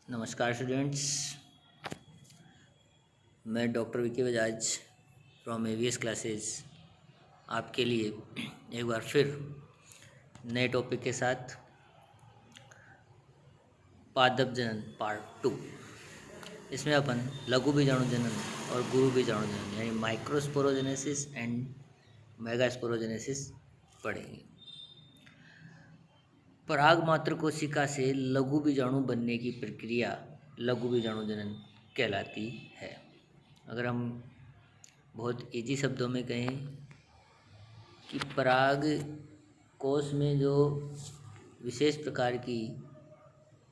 नमस्कार स्टूडेंट्स, मैं doctor Vicky Bajaj from ABS classes आपके लिए एक बार फिर नए टॉपिक के साथ पादप जनन पार्ट 2। इसमें अपन लघु बीजाणु जनन और गुरु बीजाणु जनन यानी माइक्रोस्पोरोजेनेसिस एंड मेगास्पोरोजेनेसिस पढ़ेंगे। पराग मात्र कोशिका से लघु बीजाणु बनने की प्रक्रिया लघु बीजाणु जनन कहलाती है। अगर हम बहुत इजी शब्दों में कहें कि पराग कोश में जो विशेष प्रकार की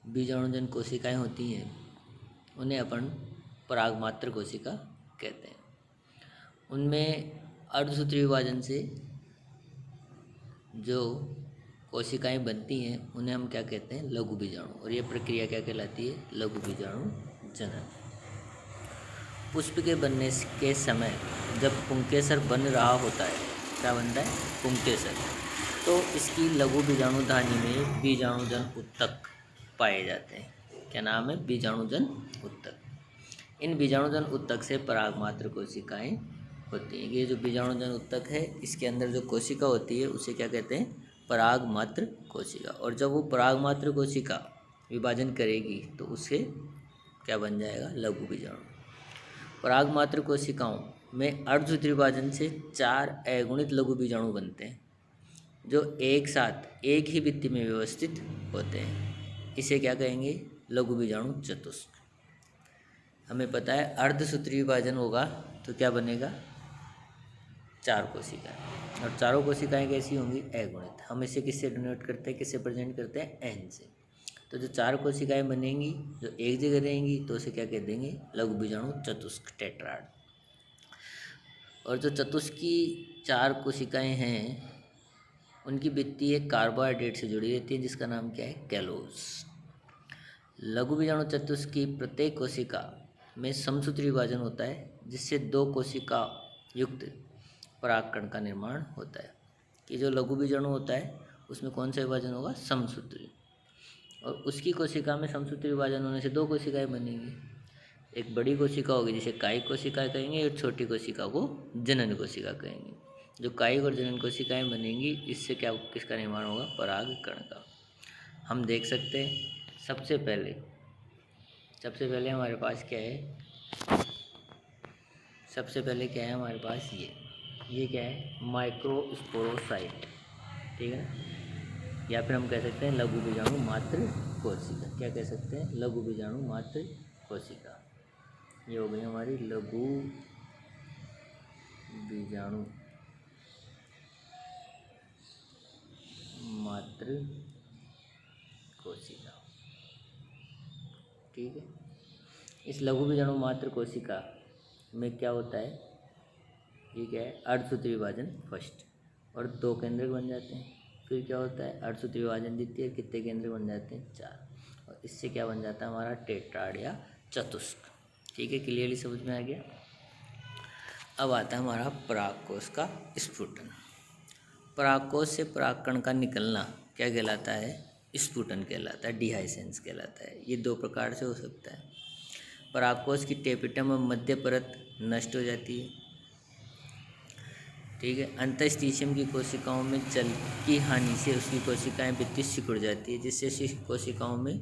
बीजाणुजन कोशिकाएं होती हैं उन्हें अपन पराग मात्र कोशिका कहते हैं। उनमें अर्धसूत्री विभाजन से जो कोशिकाएं बनती हैं उन्हें हम क्या कहते हैं, लघु बीजाणु। और ये प्रक्रिया क्या कहलाती है, लघु बीजाणु जनन। पुष्प के बनने के समय जब पुंकेसर बन रहा होता है, क्या बनता है, पुंकेसर, तो इसकी लघु बीजाणुधानी में बीजाणुजन उत्तक पाए जाते हैं। क्या नाम है, बीजाणुजन उत्तक। इन बीजाणुजन उत्तक से परागमात्र कोशिकाएं होती हैं। ये जो बीजाणुजन उत्तक है इसके अंदर जो कोशिका होती है उसे क्या कहते हैं, परागमात्र कोशिका। और जब वो परागमात्र कोशिका विभाजन करेगी तो उससे क्या बन जाएगा, लघु बीजाणु। परागमात्र कोशिकाओं में अर्धसूत्री विभाजन से 4 अगुणित लघु बीजाणु बनते हैं जो एक साथ एक ही भित्ति में व्यवस्थित होते हैं। इसे क्या कहेंगे, लघु बीजाणु चतुष्क। हमें पता है अर्धसूत्री विभाजन होगा तो क्या बनेगा, 4 कोशिकाएं। और चारों कोशिकाएं कैसी होंगी, अगुणित। हम इसे किससे डिनोट करते हैं, किससे प्रेजेंट करते हैं, एन से। तो जो 4 कोशिकाएं बनेंगी जो एक जगह रहेंगी तो उसे क्या कह देंगे, लघु बीजाणु चतुष्क, टेट्राड। और जो चतुष्की 4 कोशिकाएं हैं उनकी भित्ति एक कार्बोहाइड्रेट से जुड़ी रहती है जिसका नाम क्या है, कैलोज। लघु बीजाणु चतुष्क की प्रत्येक कोशिका में समसूत्री विभाजन होता है जिससे 2 कोशिका युक्त परागकण का निर्माण होता है। कि जो लघु बीजाणु होता है उसमें कौन सा विभाजन होगा, समसूत्री। और उसकी कोशिका में समसूत्री विभाजन होने से 2 कोशिकाएं बनेंगी। एक बड़ी कोशिका होगी जिसे कायिक कोशिका कहेंगे और छोटी कोशिका को जनन कोशिका कहेंगे। जो कायिक और जनन कोशिकाएं बनेंगी इससे क्या, किसका निर्माण होगा, परागकण का। हम देख सकते हैं सबसे पहले हमारे पास क्या है, सबसे पहले क्या है हमारे पास, ये क्या है, माइक्रोस्पोरोसाइट, ठीक है ना। या फिर हम कह सकते हैं लघु बीजाणु मात्र कोशिका। क्या कह सकते हैं, लघु बीजाणु मात्र कोशिका। ये हो गई हमारी लघु बीजाणु मात्र कोशिका, ठीक है। इस लघु बीजाणु मात्र कोशिका में क्या होता है, ये क्या है, अर्धसूत्री विभाजन फर्स्ट, और 2 केंद्रक बन जाते हैं। फिर क्या होता है, अर्धसूत्री विभाजन द्वितीय, कितने केंद्रक बन जाते हैं, 4। और इससे क्या बन जाता है हमारा, टेट्राड या चतुष्क। ठीक है, क्लियरली समझ में आ गया। अब आता है हमारा परागकोश का स्फुटन। परागकोश से परागकण का निकलना क्या कहलाता है, स्फुटन कहलाता है, डिहाइसेंस कहलाता है। ये 2 प्रकार से हो सकता है। परागकोश की टेपिटम और मध्य परत नष्ट हो जाती है, ठीक है। अंतस्थिशियम की कोशिकाओं में जल की हानि से उसकी कोशिकाएं भित्ति सिकुड़ जाती है जिससे कोशिकाओं में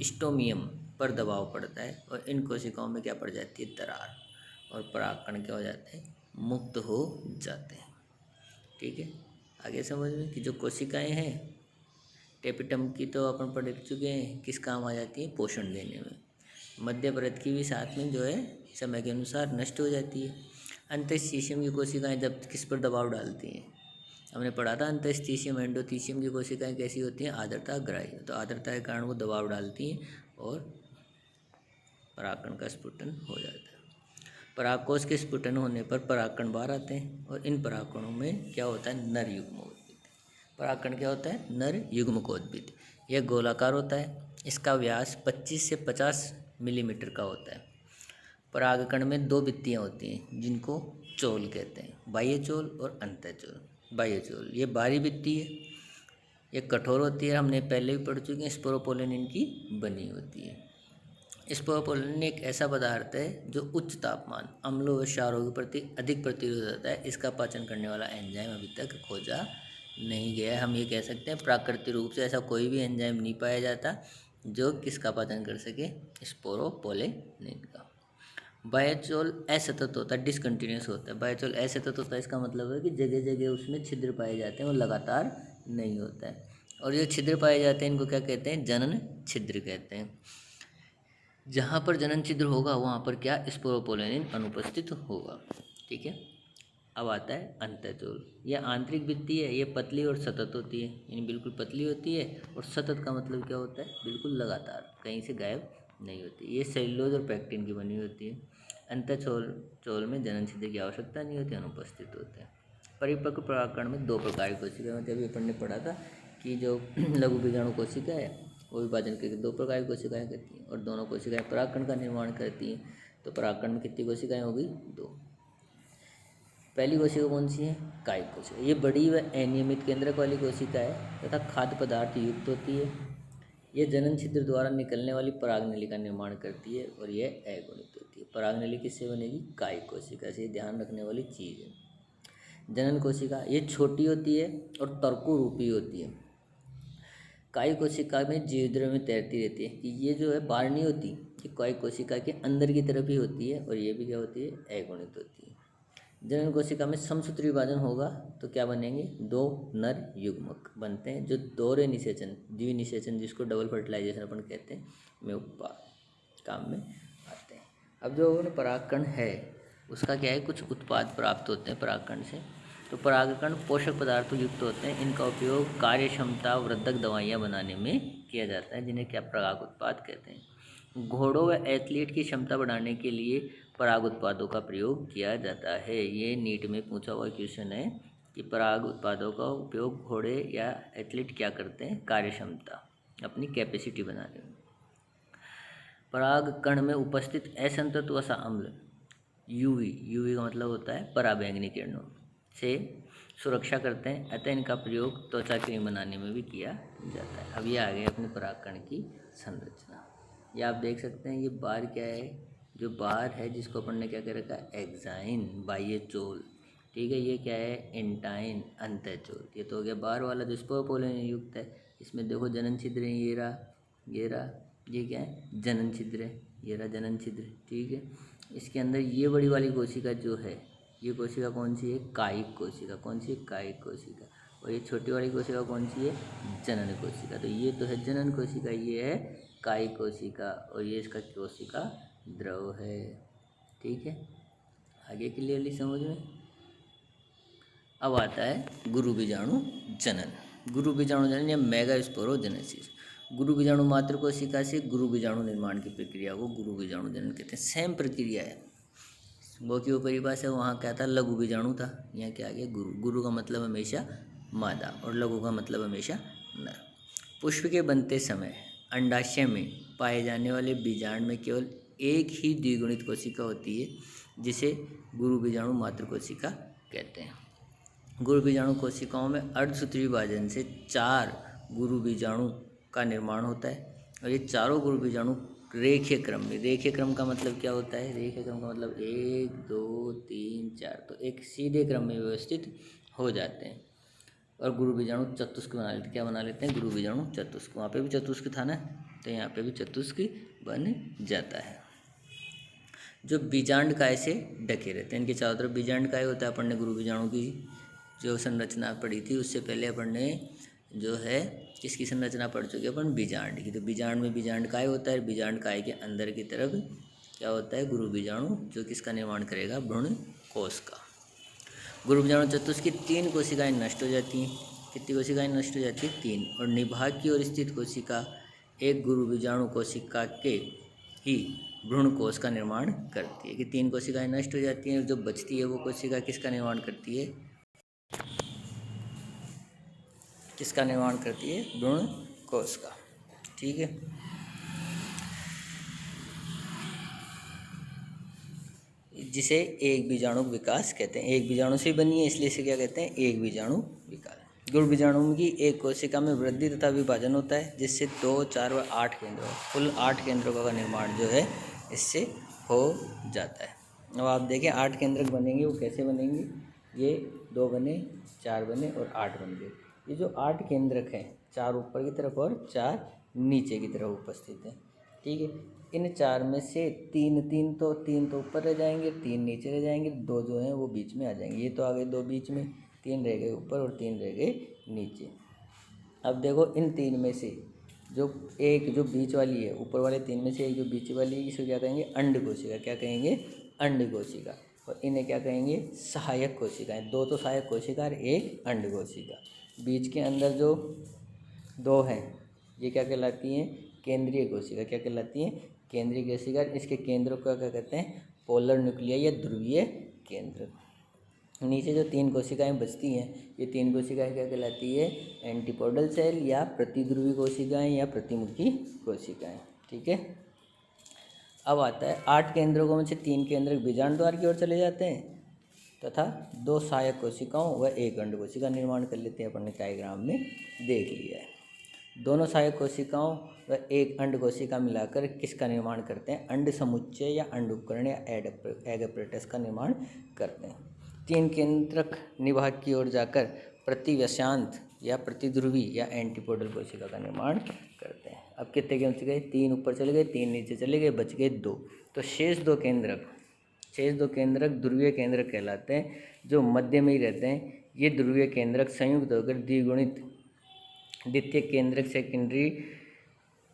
स्टोमियम पर दबाव पड़ता है और इन कोशिकाओं में क्या पड़ जाती है, दरार, और परागकण क्या हो जाते हैं, मुक्त हो जाते हैं। ठीक है, आगे समझ में कि जो कोशिकाएं हैं टेपिटम की तो अपन पढ़ चुके हैं, किस काम आ जाती है, पोषण देने में। मध्य परत की भी साथ में जो है समय के अनुसार नष्ट हो जाती है। अंतस्थिशियम की कोशिकाएं जब किस पर दबाव डालती हैं, हमने पढ़ा था अंतस्थिशियम एंडोथीशियम की कोशिकाएं कैसी होती हैं, आर्द्रता ग्राही। तो आर्द्रता के कारण वो दबाव डालती हैं और परागकण का स्फुटन हो जाता है। परागकोश के स्फुटन होने पर परागकण बाहर आते हैं और इन परागकणों में क्या होता है, नर युग्मोद्भिद। परागकण क्या होता है, नर युग्मकोद्भिद। यह गोलाकार होता है, इसका व्यास 25 से 50 मिलीमीटर का होता है। परागकण में 2 भित्तियाँ होती हैं जिनको चोल कहते हैं, बाह्य चोल और अंतःचोल। बाह्य चोल ये बाहरी भित्ति है, ये कठोर होती है, हमने पहले भी पढ़ चुके हैं, स्पोरोपोलिन इनकी बनी होती है। स्पोरोपोलिन एक ऐसा पदार्थ है जो उच्च तापमान, अम्लों व क्षारों के प्रति अधिक प्रतिरोध होता है। इसका पाचन करने वाला एंजाइम अभी तक खोजा नहीं गया है। हम ये कह सकते हैं प्राकृतिक रूप से ऐसा कोई भी एंजाइम नहीं पाया जाता जो किसका पाचन कर सके, स्पोरोपोलिन का। बायोचोल असतत होता है, डिसकंटिन्यूस होता है। बायोचोल असतत होता है, इसका मतलब है कि जगह जगह उसमें छिद्र पाए जाते हैं और लगातार नहीं होता है। और जो छिद्र पाए जाते हैं इनको क्या कहते हैं, जनन छिद्र कहते हैं। जहाँ पर जनन छिद्र होगा वहाँ पर क्या, स्पोरोपोलिन अनुपस्थित होगा। ठीक है। अब आता है अंतःचोल। यह आंतरिक भित्ति है, ये पतली और सतत होती है, यानी बिल्कुल पतली होती है। और सतत का मतलब क्या होता है, बिल्कुल लगातार, कहीं से गायब नहीं होती। ये सेल्यूलोज और पैक्टिन की बनी होती है। अंतःचोल में जनन छिद्र की आवश्यकता नहीं होती, अनुपस्थित होते हैं। परिपक्व परागकण में 2 प्रकार की कोशिका, मतलब अभी अपन ने पढ़ा था कि जो लघु बीजाणु कोशिका है वो विभाजन करके 2 प्रकार की कोशिकाएं करती हैं, और दोनों कोशिकाएं परागकण का निर्माण करती हैं। तो परागकण में कितनी कोशिकाएं होगी, 2। पहली कोशिका कौन सी है, कायिक कोशिका। ये बड़ी व अनियमित केंद्रक वाली कोशिका है तथा खाद्य पदार्थ युक्त होती है। यह जनन छिद्र द्वारा निकलने वाली परागनली का निर्माण करती है और यह अगुणित होती है। परागनली किससे बनेगी, कायिक कोशिका से। ध्यान रखने वाली चीज़ है। जनन कोशिका ये छोटी होती है और तर्को रूपी होती है। कायिक कोशिका में जीवद्रव्य में तैरती रहती है कि ये जो है बाहर नहीं होती, ये कायिक कोशिका के अंदर की तरफ ही होती है, और ये भी क्या होती है, अगुणित होती है। जनन कोशिका में समसूत्री विभाजन होगा तो क्या बनेंगे, 2 नर युग्मक बनते हैं जो दोहरे निषेचन, द्विनिषेचन जिसको डबल फर्टिलाइजेशन अपन कहते हैं, में काम में आते हैं। अब जो परागकण है उसका क्या है, कुछ उत्पाद प्राप्त होते हैं परागकण से। तो परागकण पोषक पदार्थों युक्त होते हैं। इनका उपयोग कार्य क्षमता वर्धक दवाइयाँ बनाने में किया जाता है, जिन्हें क्या, पराग उत्पाद कहते हैं। घोड़ों व एथलीट की क्षमता बढ़ाने के लिए पराग उत्पादों का प्रयोग किया जाता है। ये नीट में पूछा हुआ क्वेश्चन है कि पराग उत्पादों का उपयोग घोड़े या एथलीट क्या करते हैं, कार्य क्षमता, अपनी कैपेसिटी बनाने में। पराग कण में उपस्थित असंतृप्त वसा अम्ल यूवी का मतलब होता है पराबैंगनी किरणों से सुरक्षा करते हैं, अतः इनका प्रयोग त्वचा क्रीम बनाने में भी किया जाता है। अब ये आ गए अपने परागकण की संरचना। ये आप देख सकते हैं, ये बार क्या है, जो बार है जिसको अपन ने क्या कर रखा है, एक्साइन बाह्यचोल। ठीक है। ये क्या है, एंटाइन अंतःचोल। ये तो हो गया बार वाला जो स्पोरोपोलिन युक्त है। इसमें देखो जनन छिद्र है, ये रहा, ये क्या है, जनन छिद्र है, ये रहा जनन छिद्र। ठीक है। इसके अंदर ये बड़ी वाली कोशिका जो है, ये कोशिका कौन सी है, कायिक कोशिका। कौन सी है, कायिक कोशिका। और ये छोटी वाली कोशिका कौन सी है, जनन कोशिका। तो ये तो है जनन कोशिका, ये है कायिक कोशिका, और ये इसका कोशिका द्रव है। ठीक है। आगे क्लियरली समझ में। अब आता है गुरु बीजाणु जनन। गुरु बीजाणु जनन या मेगास्पोरोजेनेसिस। गुरु बीजाणु मात्र कोशिका से गुरु बीजाणु निर्माण की प्रक्रिया को गुरु बीजाणु जनन कहते हैं। सेम प्रक्रिया है, वो की वो परिभाषा वहाँ क्या था, लघु बीजाणु था। यहाँ क्या आ गया, गुरु। गुरु का मतलब हमेशा मादा और लघु का मतलब हमेशा नर। पुष्प के बनते समय अंडाशय में पाए जाने वाले बीजांड में केवल एक ही द्विगुणित कोशिका होती है, जिसे गुरु बीजाणु मात्र कोशिका कहते हैं। गुरु बीजाणु कोशिकाओं में अर्धसूत्री विभाजन से 4 गुरु बीजाणु का निर्माण होता है, और ये चारों गुरु बीजाणु रेखीय क्रम में, रेखीय क्रम का मतलब क्या होता है, रेखीय क्रम का मतलब 1 2 3 4, तो एक सीधे क्रम में व्यवस्थित हो जाते हैं, और गुरु बीजाणु चतुष्क बना लेते हैं। क्या बना लेते हैं, गुरु बीजाणु चतुष्क। वहाँ पे भी चतुष्क था ना, तो यहाँ पे भी चतुष्क बन जाता है। जो बीजांड काय से ढके रहते हैं, इनके चारों तरफ बीजांड काय होता है। अपन ने गुरु बीजाणु की जो संरचना पढ़ी थी, उससे पहले अपन ने जो है किसकी संरचना पढ़ चुके हैं अपन, बीजांड की। तो बीजांड में बीजांड काय होता है, बीजांड काय के अंदर की तरफ क्या होता है, गुरु बीजाणु, जो किसका निर्माण करेगा, भ्रूण कोश का। गुरु बीजाणु चतुष्क की 3 कोशिकाएं नष्ट हो जाती हैं। कितनी कोशिकाएं नष्ट हो जाती हैं, 3। और निभाग की ओर स्थित कोशिका एक गुरु बीजाणु कोशिका के ही भ्रूण कोश का निर्माण करती है। कि 3 कोशिकाएं नष्ट हो जाती हैं, जो बचती है वो कोशिका किसका निर्माण करती है, किसका निर्माण करती है, भ्रूण कोश का। ठीक है। जिसे एक बीजाणु विकास कहते हैं। एक बीजाणु से बनी है, इसलिए इसे क्या कहते हैं, एक बीजाणु विकास। गुण बीजाणु की एक कोशिका में वृद्धि तथा विभाजन होता है, जिससे 2, 4 व 8 केंद्र, कुल 8 केंद्रों का निर्माण जो है इससे हो जाता है। अब आप देखें 8 केंद्रक बनेंगे वो कैसे बनेंगे, ये 2 बने, 4 बने और 8 बन गए। ये जो 8 केंद्रक हैं, 4 ऊपर की तरफ और 4 नीचे की तरफ उपस्थित हैं, ठीक है। इन 4 में से 3 तो ऊपर रह जाएंगे, 3 नीचे रह जाएंगे, 2 जो हैं वो बीच में आ जाएंगे। ये तो आ गए 2 बीच में, 3 रह गए ऊपर और 3 रह गए नीचे। अब देखो इन 3 में से जो एक जो बीच वाली है, ऊपर वाले 3 में से एक जो बीच वाली है, इसको क्या कहेंगे, अंड कोशिका। क्या कहेंगे, अंड कोशिका। और इन्हें क्या कहेंगे, सहायक कोशिकाएं। 2 तो सहायक कोशिका और 1 अंड कोशिका। बीच के अंदर जो 2 हैं ये क्या कहलाती हैं, केंद्रीय कोशिका। क्या कहलाती हैं, केंद्रीय कोशिका। इसके केंद्रों को क्या कहते हैं, पोलर न्यूक्लियाई या ध्रुवीय केंद्र। नीचे जो 3 कोशिकाएं बचती हैं, ये 3 कोशिकाएं क्या कहलाती है, एंटीपोडल सेल या प्रतिध्रुवी कोशिकाएं या प्रतिमुखी कोशिकाएं, ठीक है। अब आता है 8 केंद्रों में से 3 केंद्रक बीजांड द्वार की ओर चले जाते हैं तथा 2 सहायक कोशिकाओं व 1 अंड कोशिका निर्माण कर लेते हैं। अपन ने डायग्राम में देख लिया है। दोनों सहायक कोशिकाओं व 1 अंड कोशिका मिलाकर किसका निर्माण करते हैं, अंड समुच्चय या अंड उपकरण या एग apparatus का निर्माण करते हैं। 3 केंद्रक निवाहक की ओर जाकर प्रतिव्यसांत या प्रतिध्रुवी या एंटीपोडल कोशिका का निर्माण करते हैं। अब कितने बच गए, 3 ऊपर चले गए, 3 नीचे चले गए, बच गए 2। तो शेष दो केंद्रक ध्रुवीय केंद्रक कहलाते हैं, जो मध्य में ही रहते हैं। ये ध्रुवीय केंद्रक संयुक्त होकर द्विगुणित द्वितीय केंद्रक सेकेंडरी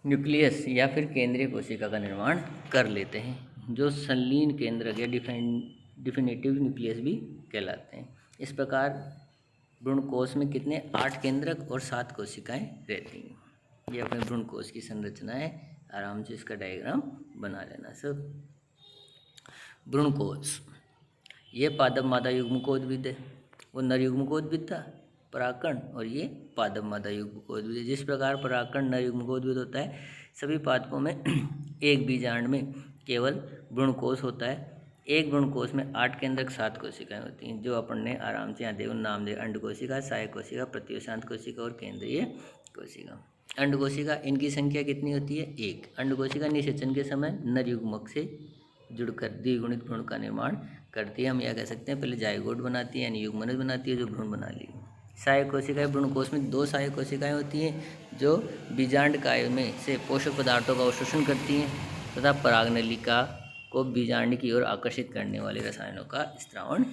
न्यूक्लियस या फिर केंद्रीय कोशिका का निर्माण कर लेते हैं, जो संलीन केंद्रक या डिफिनेटिव न्यूक्लियस भी कहलाते हैं। इस प्रकार भ्रूणकोश में कितने, 8 केंद्रक और 7 कोशिकाएं रहती हैं। ये अपने भ्रूणकोश की संरचना है, आराम से इसका डायग्राम बना लेना सब। भ्रूणकोश, ये पादप मादा युग्मकोद्भिद है, वो नर युग्मकोद्भिद था परागकण, और ये पादप मादा युग्मकोद्भिद है। जिस प्रकार परागकण नर युग्मकोद्भिद होता है, सभी पादपों में एक बीजांड में केवल भ्रूणकोश होता है। एक भ्रूणकोश में 8 केंद्रक 7 कोशिकाएं होती हैं, जो अपन ने आराम से यहाँ देखो नाम दे, अंड कोशिका, सहायक कोशिका, प्रतिव्यसांत कोशिका और केंद्रीय कोशिका। अंड कोशिका, इनकी संख्या कितनी होती है, 1। अंड कोशिका निषेचन के समय नर युग्मक से जुड़कर द्विगुणित भ्रूण का निर्माण करती है। हम यह कह सकते हैं पहले जाइगोट बनाती है यानी युग्मनज बनाती है, जो भ्रूण बना ली। सहायक कोशिकाएं, भ्रूणकोश में 2 सहायक कोशिकाएं होती हैं, जो बीजांड काय में से पोषक पदार्थों का अवशोषण करती हैं तथा परागनलिका को बीजांड की ओर आकर्षित करने वाले रसायनों का स्त्रावण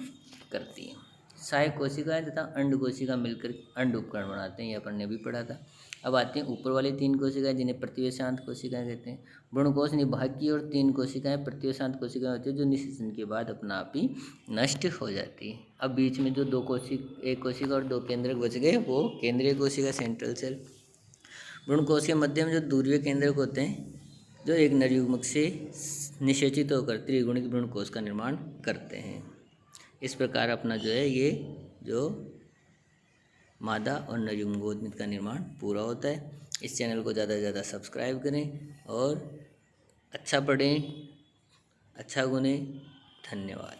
करती हैं। सहायक कोशिकाएं तथा अंड कोशिका मिलकर अंड उपकरण बनाते हैं, ये अपन ने भी पढ़ा था। अब आते हैं ऊपर वाली 3 कोशिकाएं, जिन्हें प्रतिव्यसांत कोशिकाएं कहते हैं। भ्रूणकोश निवाहक की ओर 3 कोशिकाएं प्रतिव्यसांत कोशिकाएं होती है, जो निषेचन के बाद अपना आप ही नष्ट हो जाती है। अब बीच में जो 1 कोशिका और 2 केंद्रक बच गए, वो केंद्रीय कोशिका, सेंट्रल सेल। भ्रूणकोश के मध्य में जो ध्रुवीय केंद्रक होते हैं, जो एक नर युग्मक से निषेचित होकर त्रिगुणित भ्रूणकोश का निर्माण करते हैं। इस प्रकार अपना जो है ये जो मादा और नर युग्मकोद्भिद का निर्माण पूरा होता है। इस चैनल को ज़्यादा से ज़्यादा सब्सक्राइब करें और अच्छा पढ़ें, अच्छा गुनें। धन्यवाद।